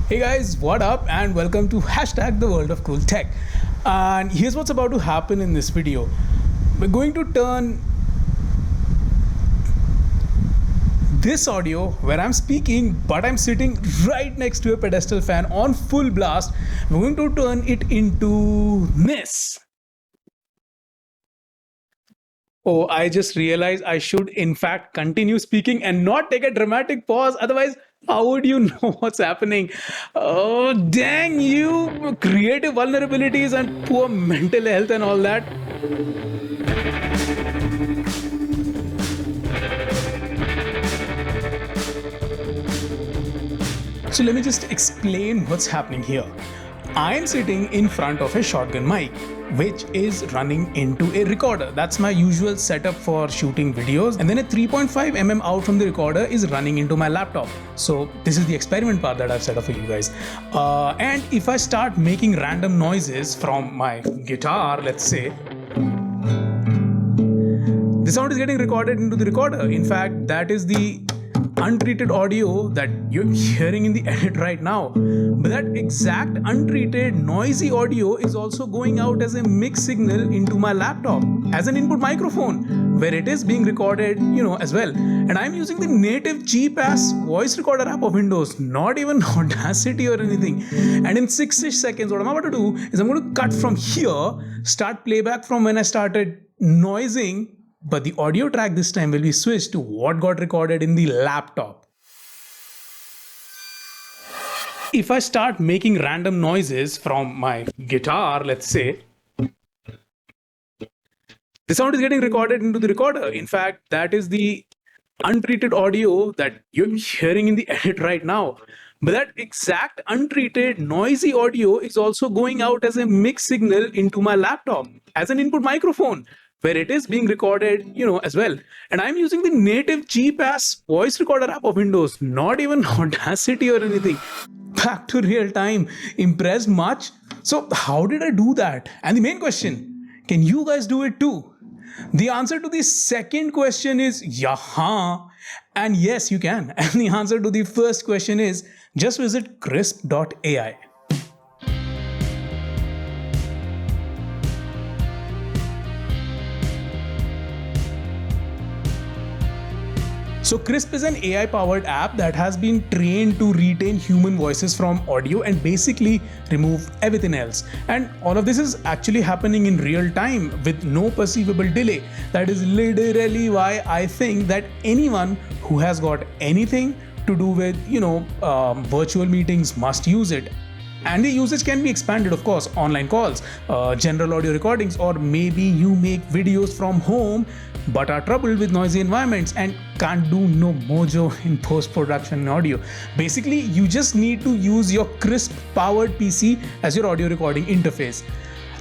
Hey guys, what up and welcome to hashtag the world of cool tech. And here's what's about to happen in this video. We're going to turn this audio where I'm speaking but I'm sitting right next to a pedestal fan on full blast. We're going to turn it into this. Oh, I just realized I should, in fact, continue speaking and not take a dramatic pause. Otherwise, how would you know what's happening? Oh, dang you! Creative vulnerabilities and poor mental health and all that. So, let me just explain what's happening here. I am sitting in front of a shotgun mic, which is running into a recorder. That's my usual setup for shooting videos. And then a 3.5 out from the recorder is running into my laptop. So this is the experiment part that I've set up for you guys. And if I start making random noises from my guitar, let's say, the sound is getting recorded into the recorder. In fact, that is the untreated audio that you're hearing in the edit right now. But that exact untreated noisy audio is also going out as a mixed signal into my laptop as an input microphone where it is being recorded, as well. And I'm using the native cheap ass voice recorder app of Windows, not even Audacity or anything. And in 6-ish seconds, what I'm about to do is I'm going to cut from here, start playback from when I started noising, but the audio track this time will be switched to what got recorded in the laptop. If I start making random noises from my guitar, let's say, the sound is getting recorded into the recorder. In fact, that is the untreated audio that you're hearing in the edit right now. But that exact untreated noisy audio is also going out as a mixed signal into my laptop as an input microphone where it is being recorded, as well. And I'm using the native cheap ass voice recorder app of Windows, not even Audacity or anything. Back to real time. Impressed much? So how did I do that? And the main question, can you guys do it too? The answer to the second question is yaha. And yes, you can. And the answer to the first question is just visit krisp.ai. So Krisp is an AI-powered app that has been trained to retain human voices from audio and basically remove everything else. And all of this is actually happening in real time with no perceivable delay. That is literally why I think that anyone who has got anything to do with, virtual meetings must use it. And the usage can be expanded, of course, online calls, general audio recordings, or maybe you make videos from home but are troubled with noisy environments and can't do no mojo in post-production audio. Basically, you just need to use your Krisp powered PC as your audio recording interface.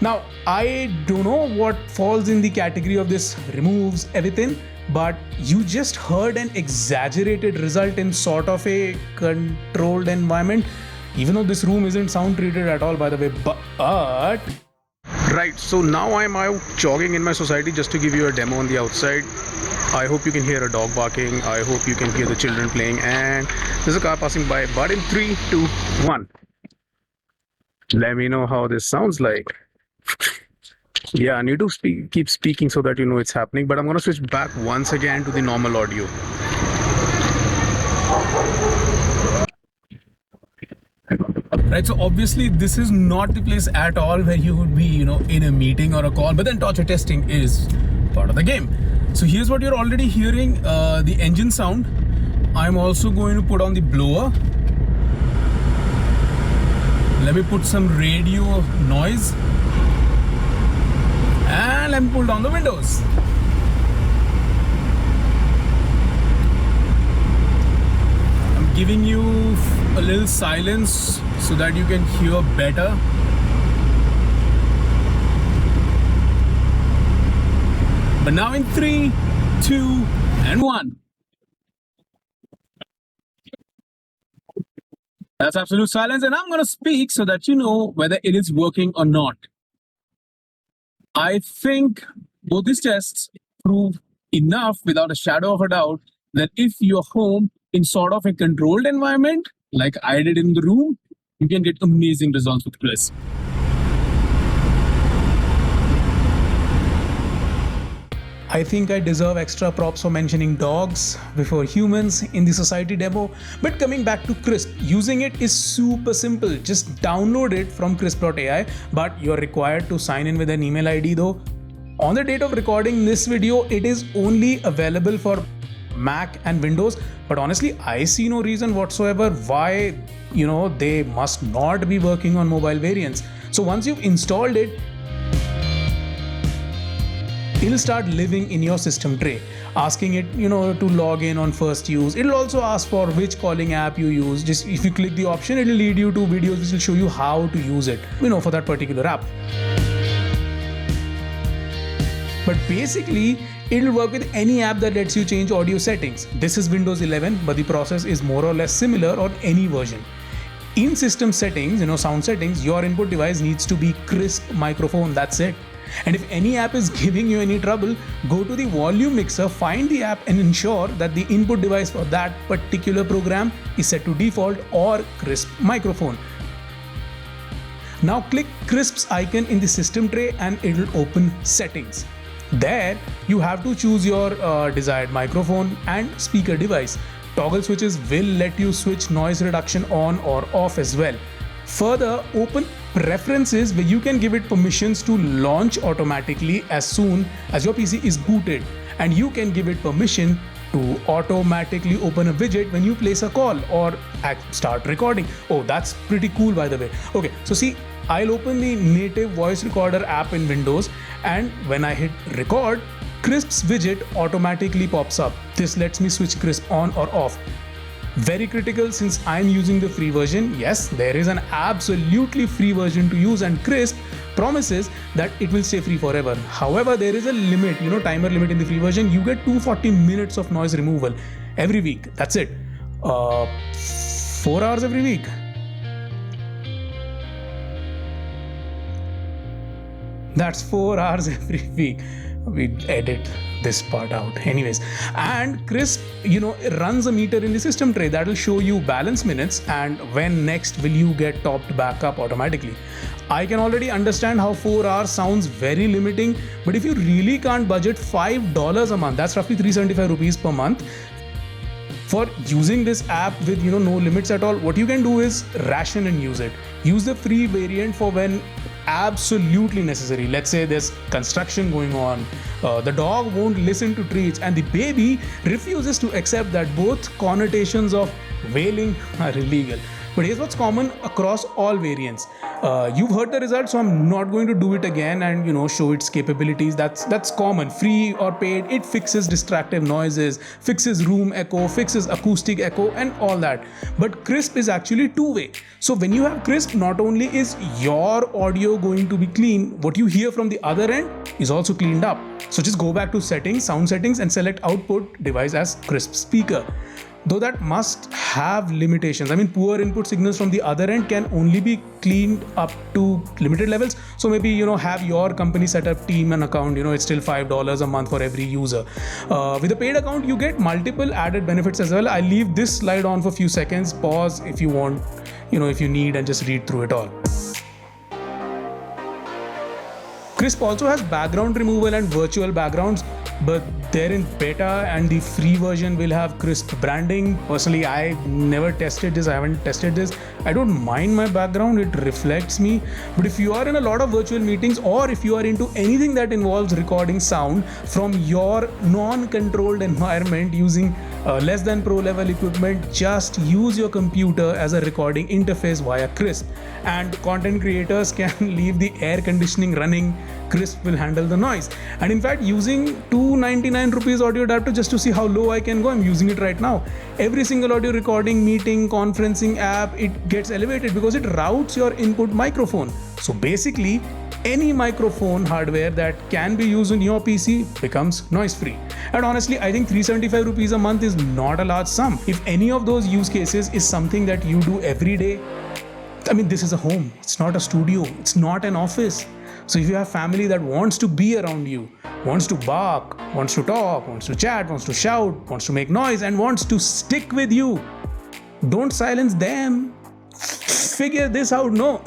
Now, I don't know what falls in the category of this removes everything, but you just heard an exaggerated result in sort of a controlled environment. Even though this room isn't sound treated at all, by the way, but right, so now I'm out jogging in my society just to give you a demo on the outside. I hope you can hear a dog barking. I hope you can hear the children playing, and there's a car passing by. But in 3, 2, 1, let me know how this sounds like. Yeah, I need to keep speaking so that you know it's happening, but I'm going to switch back once again to the normal audio. Right, so obviously this is not the place at all where you would be, in a meeting or a call, but then torture testing is part of the game. So here's what you're already hearing, the engine sound. I'm also going to put on the blower. Let me put some radio noise. And let me pull down the windows. I'm giving you a little silence so that you can hear better. But now in 3, 2, and 1. That's absolute silence, and I'm going to speak so that you know whether it is working or not. I think both these tests prove enough without a shadow of a doubt that if you're home in sort of a controlled environment, like I did in the room, you can get amazing results with Krisp. I think I deserve extra props for mentioning dogs before humans in the society demo. But coming back to Krisp, using it is super simple. Just download it from krisp.ai, but you're required to sign in with an email ID though. On the date of recording this video, it is only available for Mac and Windows, but honestly, I see no reason whatsoever why they must not be working on mobile variants. So once you've installed it, it'll start living in your system tray, asking it to log in on first use. It'll also ask for which calling app you use. Just if you click the option, it'll lead you to videos which will show you how to use it for that particular app. But basically, it'll work with any app that lets you change audio settings. This is Windows 11, but the process is more or less similar on any version. In system settings, sound settings, your input device needs to be Krisp microphone, that's it. And if any app is giving you any trouble, go to the volume mixer, find the app and ensure that the input device for that particular program is set to default or Krisp microphone. Now click Krisp's icon in the system tray and it'll open settings. There, you have to choose your desired microphone and speaker device. Toggle switches will let you switch noise reduction on or off as well. Further, open preferences where you can give it permissions to launch automatically as soon as your PC is booted, and you can give it permission to automatically open a widget when you place a call or start recording. Oh, that's pretty cool, by the way. Okay, so see, I'll open the native voice recorder app in Windows, and when I hit record, Krisp's widget automatically pops up. This lets me switch Krisp on or off. Very critical since I'm using the free version. Yes, there is an absolutely free version to use, and Krisp promises that it will stay free forever. However, there is a limit, timer limit in the free version. You get 240 minutes of noise removal every week. That's it. 4 hours every week. That's 4 hours every week. We edit this part out anyways. And Krisp runs a meter in the system tray that will show you balance minutes and when next will you get topped back up automatically. I can already understand how 4 hours sounds very limiting, but if you really can't budget $5 a month, that's roughly 375 rupees per month, for using this app with no limits at all, what you can do is ration and use it. Use the free variant for when absolutely necessary. Let's say there's construction going on, the dog won't listen to treats, and the baby refuses to accept that both connotations of wailing are illegal. But here's what's common across all variants. You've heard the results, so I'm not going to do it again and show its capabilities. That's common. Free or paid, it fixes distractive noises, fixes room echo, fixes acoustic echo, and all that. But Krisp is actually two-way. So when you have Krisp, not only is your audio going to be clean, what you hear from the other end is also cleaned up. So just go back to settings, sound settings, and select output device as Krisp speaker. Though that must have limitations. I mean, poor input signals from the other end can only be cleaned up to limited levels. So maybe, have your company set up team and account, it's still $5 a month for every user. With a paid account, you get multiple added benefits as well. I'll leave this slide on for a few seconds. Pause if you want, if you need, and just read through it all. Krisp also has background removal and virtual backgrounds, but they're in beta and the free version will have Krisp branding. Personally, I never tested this. I haven't tested this. I don't mind my background. It reflects me. But if you are in a lot of virtual meetings or if you are into anything that involves recording sound from your non-controlled environment using less than pro level equipment, just use your computer as a recording interface via Krisp. And content creators can leave the air conditioning running. Krisp will handle the noise. And in fact, using 299 rupees audio adapter just to see how low I can go, I'm using it right now. Every single audio recording, meeting, conferencing app, it gets elevated because it routes your input microphone. So basically, any microphone hardware that can be used in your PC becomes noise free. And honestly, I think 375 rupees a month is not a large sum. If any of those use cases is something that you do every day, I mean, this is a home. It's not a studio. It's not an office. So if you have family that wants to be around you, wants to bark, wants to talk, wants to chat, wants to shout, wants to make noise, and wants to stick with you, don't silence them. figure this out, no?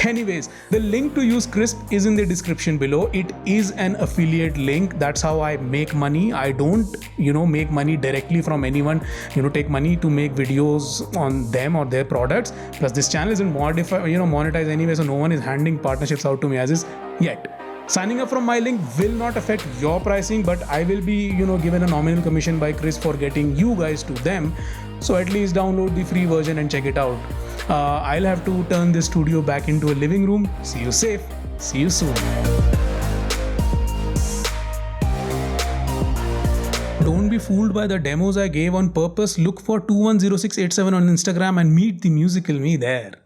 Anyways, the link to use Crisp is in the description below. It is an affiliate link. That's how I make money. I don't, make money directly from anyone, take money to make videos on them or their products. Plus, this channel isn't monetized anyway, so no one is handing partnerships out to me as is yet. Signing up from my link will not affect your pricing, but I will be, given a nominal commission by Chris for getting you guys to them. So at least download the free version and check it out. I'll have to turn this studio back into a living room. See you safe. See you soon. Don't be fooled by the demos I gave on purpose. Look for 210687 on Instagram and meet the musical me there.